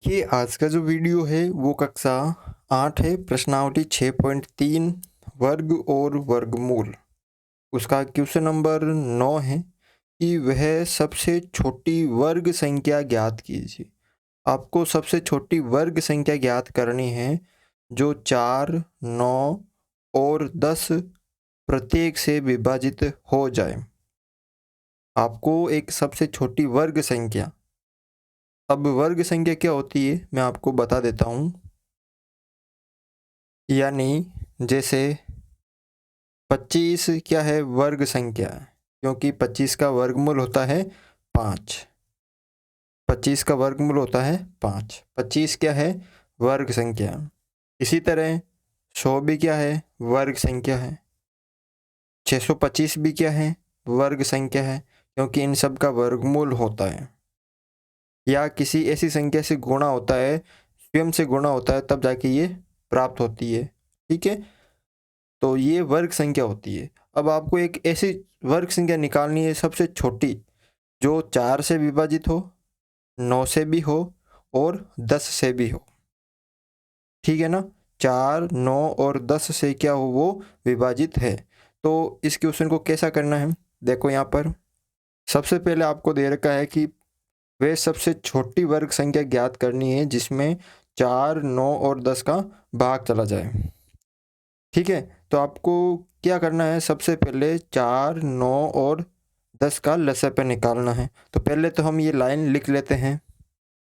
देखिए, आज का जो वीडियो है वो कक्षा 8 है, प्रश्नावली 6.3 वर्ग और वर्गमूल। उसका क्वेश्चन नंबर 9 है कि वह सबसे छोटी वर्ग संख्या ज्ञात कीजिए। आपको सबसे छोटी वर्ग संख्या ज्ञात करनी है जो 4, 9 और 10 प्रत्येक से विभाजित हो जाए। आपको एक सबसे छोटी वर्ग संख्या, अब वर्ग संख्या क्या होती है मैं आपको बता देता हूँ। यानी जैसे 25 क्या है, वर्ग संख्या है, क्योंकि 25 का वर्गमूल होता है 5। 25 का वर्गमूल होता है 5। 25 क्या है, वर्ग संख्या। इसी तरह 100 भी क्या है, वर्ग संख्या है। 625 भी क्या है, वर्ग संख्या है, क्योंकि इन सब का वर्गमूल होता है। या किसी ऐसी संख्या से गुणा होता है, स्वयं से गुणा होता है, तब जाके ये प्राप्त होती है। ठीक है, तो ये वर्ग संख्या होती है। अब आपको एक ऐसी वर्ग संख्या निकालनी है सबसे छोटी, जो 4 से विभाजित हो, 9 से भी हो और 10 से भी हो। ठीक है ना, 4, 9 और 10 से क्या हो, वो विभाजित है। तो इस क्वेश्चन को कैसा करना है, देखो यहाँ पर सबसे पहले आपको दे रखा है कि वे सबसे छोटी वर्ग संख्या ज्ञात करनी है जिसमें 4, 9 और 10 का भाग चला जाए। ठीक है, तो आपको क्या करना है, सबसे पहले 4, 9 और 10 का लसाअ निकालना है। तो पहले तो हम ये लाइन लिख लेते हैं।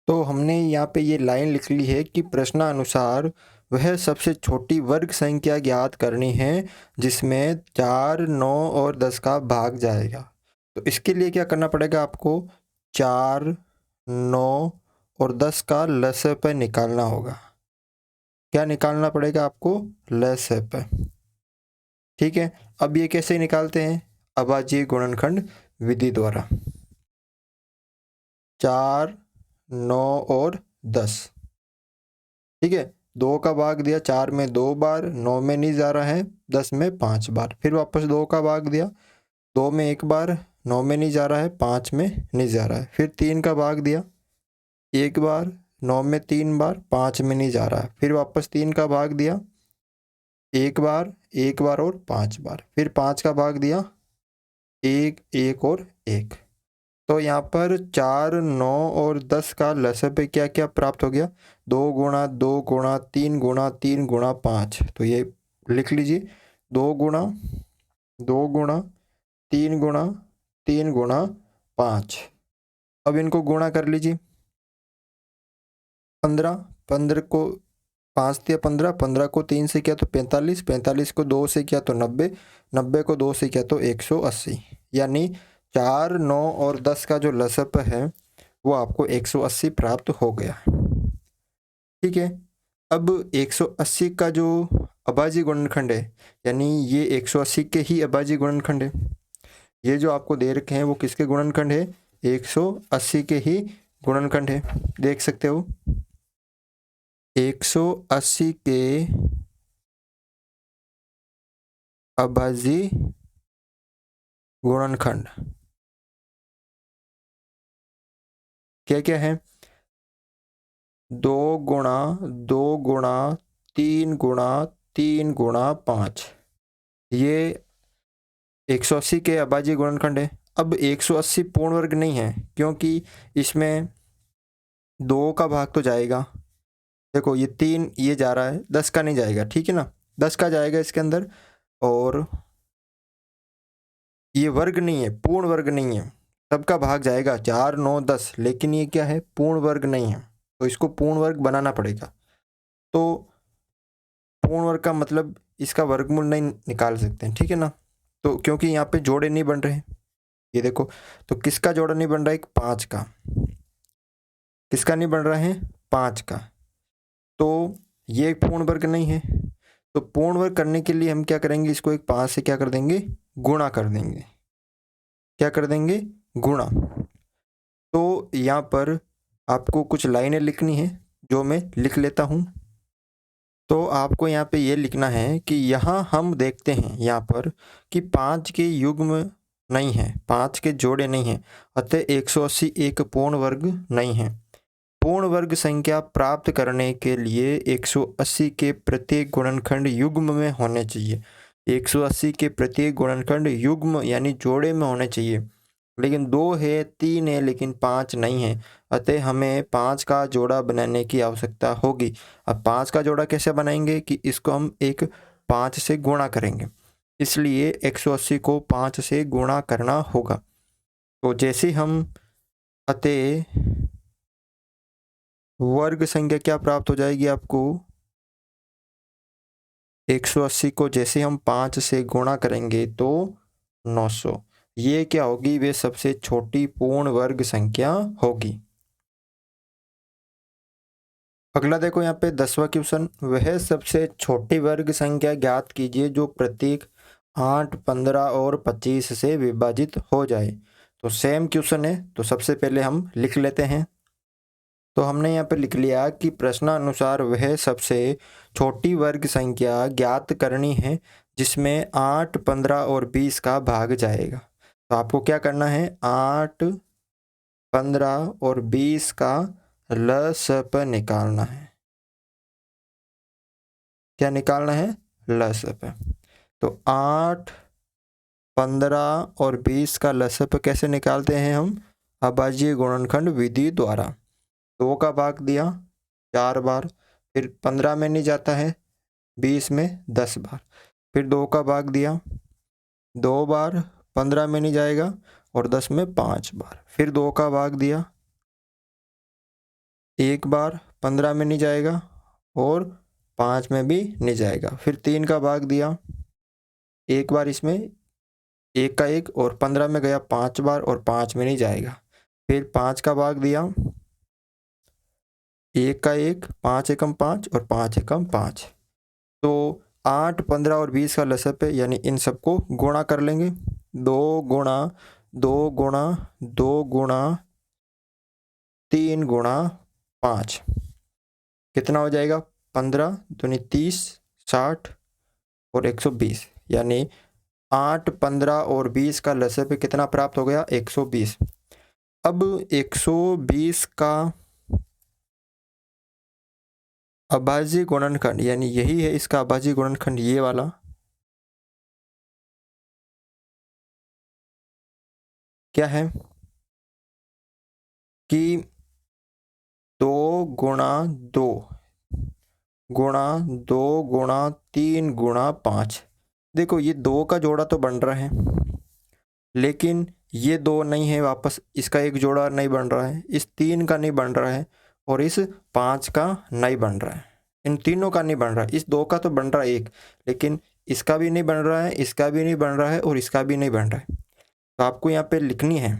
तो हमने यहाँ पे ये लाइन लिख ली है कि प्रश्नानुसार वह सबसे छोटी वर्ग संख्या ज्ञात करनी है जिसमें 4, 9 और 10 का भाग जाएगा। तो इसके लिए क्या करना पड़ेगा, आपको 4, 9 और 10 का लसाअ निकालना होगा। क्या निकालना पड़ेगा आपको, लसाअ। ठीक है, अब ये कैसे निकालते हैं, अभाज्य गुणनखंड विधि द्वारा। 4, 9 और 10। ठीक है, 2 का भाग दिया, 4 में 2 बार, 9 में नहीं जा रहा है, 10 में 5 बार। फिर वापस 2 का भाग दिया, 2 में 1 बार, 9 में नहीं जा रहा है, 5 में नहीं जा रहा है। फिर 3 का भाग दिया, 1 बार, 9 में 3 बार, 5 में नहीं जा रहा है। फिर वापस 3 का भाग दिया, 1 बार, 1 बार और 5 बार। फिर 5 का भाग दिया, 1, 1 और 1। तो यहाँ पर 4, 9 और 10 का लसाअ पे क्या क्या प्राप्त हो गया, 2 गुणा 2 गुणा 3 गुणा 3 गुणा 5। तो ये लिख लीजिए, 2 गुणा 2 गुणा 3 गुणा 3 गुणा 5। अब इनको गुणा कर लीजिए, 15, 15 को 5 दिया 15, 15 को 3 से किया तो 45, 45 को 2 से किया तो 90, 90 को 2 से किया तो 180। यानी 4, 9 और 10 का जो लसाअ है वो आपको 180 प्राप्त हो गया। ठीक है, अब 180 का जो अभाज्य गुणनखंड है, यानी ये 180 के ही अभाज्य गुणनखंड है। ये जो आपको दे रखे हैं वो किसके गुणनखंड है, 180 के ही गुणनखंड है। देख सकते हो 180 के अभाज्य गुणनखंड क्या क्या है, 2 गुणा 2 गुणा 3 गुणा 3 गुणा 5। ये 180 के अभाज्य गुणनखंड है। अब 180 पूर्ण वर्ग नहीं है, क्योंकि इसमें 2 का भाग तो जाएगा। देखो ये 3 ये जा रहा है, 10 का नहीं जाएगा। ठीक है ना, 10 का जाएगा इसके अंदर, और ये वर्ग नहीं है, पूर्ण वर्ग नहीं है, सबका भाग जाएगा 4, 9, 10। लेकिन ये क्या है, पूर्ण वर्ग नहीं है, तो इसको पूर्ण वर्ग बनाना पड़ेगा। तो पूर्ण वर्ग का मतलब इसका वर्गमूल नहीं निकाल सकते हैं। ठीक है ना, तो क्योंकि यहाँ पे जोड़े नहीं बन रहे, ये देखो, तो किसका जोड़ा नहीं बन रहा है, 5 का। किसका नहीं बन रहा है, 5 का। तो ये एक पूर्ण वर्ग नहीं है। तो पूर्ण वर्ग करने के लिए हम क्या करेंगे, इसको एक 5 से क्या कर देंगे, गुणा कर देंगे। क्या कर देंगे, गुणा। तो यहाँ पर आपको कुछ लाइनें लिखनी है, जो मैं लिख लेता हूँ। तो आपको यहाँ पे ये लिखना है कि यहाँ हम देखते हैं यहाँ पर कि 5 के युग्म नहीं है, 5 के जोड़े नहीं हैं, अतः 180 एक पूर्ण वर्ग नहीं है। पूर्ण वर्ग संख्या प्राप्त करने के लिए 180 के प्रत्येक गुणनखंड युग्म में होने चाहिए। 180 के प्रत्येक गुणनखंड युग्म यानी जोड़े में होने चाहिए, लेकिन 2 है, 3 है, लेकिन 5 नहीं है। अतः हमें 5 का जोड़ा बनाने की आवश्यकता होगी। अब 5 का जोड़ा कैसे बनाएंगे कि इसको हम एक 5 से गुणा करेंगे, इसलिए 180 को 5 से गुणा करना होगा। तो जैसे हम अतः वर्ग संख्या क्या प्राप्त हो जाएगी आपको, 180 को जैसे हम 5 से गुणा करेंगे तो 900। ये क्या होगी, वे सबसे छोटी पूर्ण वर्ग संख्या होगी। अगला देखो यहाँ पे 10वां क्वेश्चन, वह सबसे छोटी वर्ग संख्या ज्ञात कीजिए जो प्रत्येक 8, 15 और 25 से विभाजित हो जाए। तो सेम क्वेश्चन है, तो सबसे पहले हम लिख लेते हैं। तो हमने यहाँ पे लिख लिया कि प्रश्नानुसार वह सबसे छोटी वर्ग संख्या ज्ञात करनी है जिसमें 8, 15 और 20 का भाग जाएगा। तो आपको क्या करना है, 8, 15 और 20 का लसप निकालना है। क्या निकालना है, लसप। तो 8, 15 और 20 का लसप कैसे निकालते हैं हम, अभाज्य गुणनखंड विधि द्वारा। 2 का भाग दिया 4 बार, फिर 15 में नहीं जाता है, 20 में 10 बार, फिर 2 का भाग दिया 2 बार, 15 में नहीं जाएगा, और 10 में 5 बार, फिर 2 का भाग दिया 1 बार, 15 में नहीं जाएगा और 5 में भी नहीं जाएगा, फिर 3 का भाग दिया 1 बार, इसमें 1 का 1 और 15 में गया 5 बार और 5 में नहीं जाएगा, फिर 5 का भाग दिया 1 का 1, 5 एकम 5 और 5 एकम 5। तो 8, 15 और 20 का लसप है, यानी इन सबको गुणा कर लेंगे। 2 गुणा 2 गुणा 2 गुणा 3 गुणा 5 कितना हो जाएगा, 15 दूनी 30, 60 और 120, यानी 8, 15 और 20 का लसप कितना प्राप्त हो गया, 120। अब 120 का अभाज्य गुणनखंड, यानी यही है इसका अभाज्य गुणनखंड, ये वाला। क्या है कि 2 गुणा 2 गुणा 2 गुणा 3 गुणा 5। देखो ये 2 का जोड़ा तो बन रहा है, लेकिन ये 2 नहीं है, वापस इसका एक जोड़ा नहीं बन रहा है, इस 3 का नहीं बन रहा है और इस 5 का नहीं बन रहा है, इन तीनों का नहीं बन रहा है। इस 2 का तो बन रहा है एक, लेकिन इसका भी नहीं बन रहा है, इसका भी नहीं बन रहा है और इसका भी नहीं बन रहा है। तो आपको यहाँ पे लिखनी है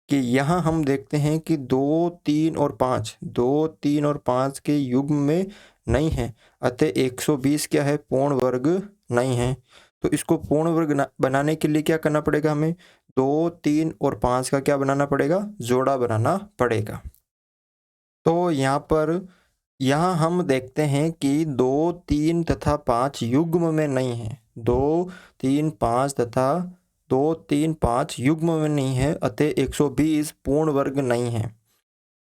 कि यहाँ हम देखते हैं कि 2, 3 और 5, 2, 3 और 5 के युग्म में नहीं है, अतः 120 क्या है, पूर्ण वर्ग नहीं है। तो इसको पूर्ण वर्ग बनाने के लिए क्या करना पड़ेगा, हमें 2, 3 और 5 का क्या बनाना पड़ेगा, जोड़ा बनाना पड़ेगा। तो यहाँ हम देखते हैं कि 2, 3 तथा 5 युग्म में नहीं है, 2, 3, 5 तथा 2, 3, 5 युग्म में नहीं है, अतः 120 पूर्ण वर्ग नहीं है।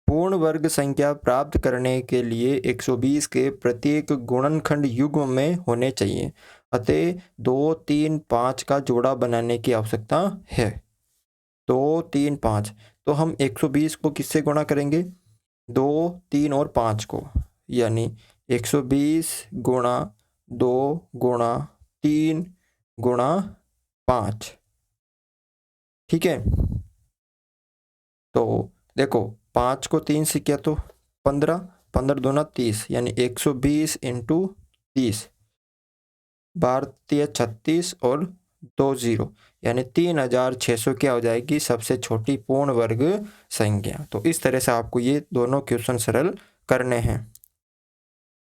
पूर्ण वर्ग संख्या प्राप्त करने के लिए 120 के प्रत्येक गुणनखंड युग्म में होने चाहिए, अतः 2, 3, 5 का जोड़ा बनाने की आवश्यकता है। 2, 3, 5, तो हम 120 को किससे गुणा करेंगे, 2, 3 और 5 को, यानी 120 गुणा 2 गुणा 3 गुणा 5। ठीक है, तो देखो 5 को 3 से किया तो 15, 15 दूना 30, यानी 120 इंटू 30, 12 36 और 2 0, यानी 3600 क्या हो जाएगी, सबसे छोटी पूर्ण वर्ग संख्या। तो इस तरह से आपको ये दोनों क्वेश्चन सरल करने हैं।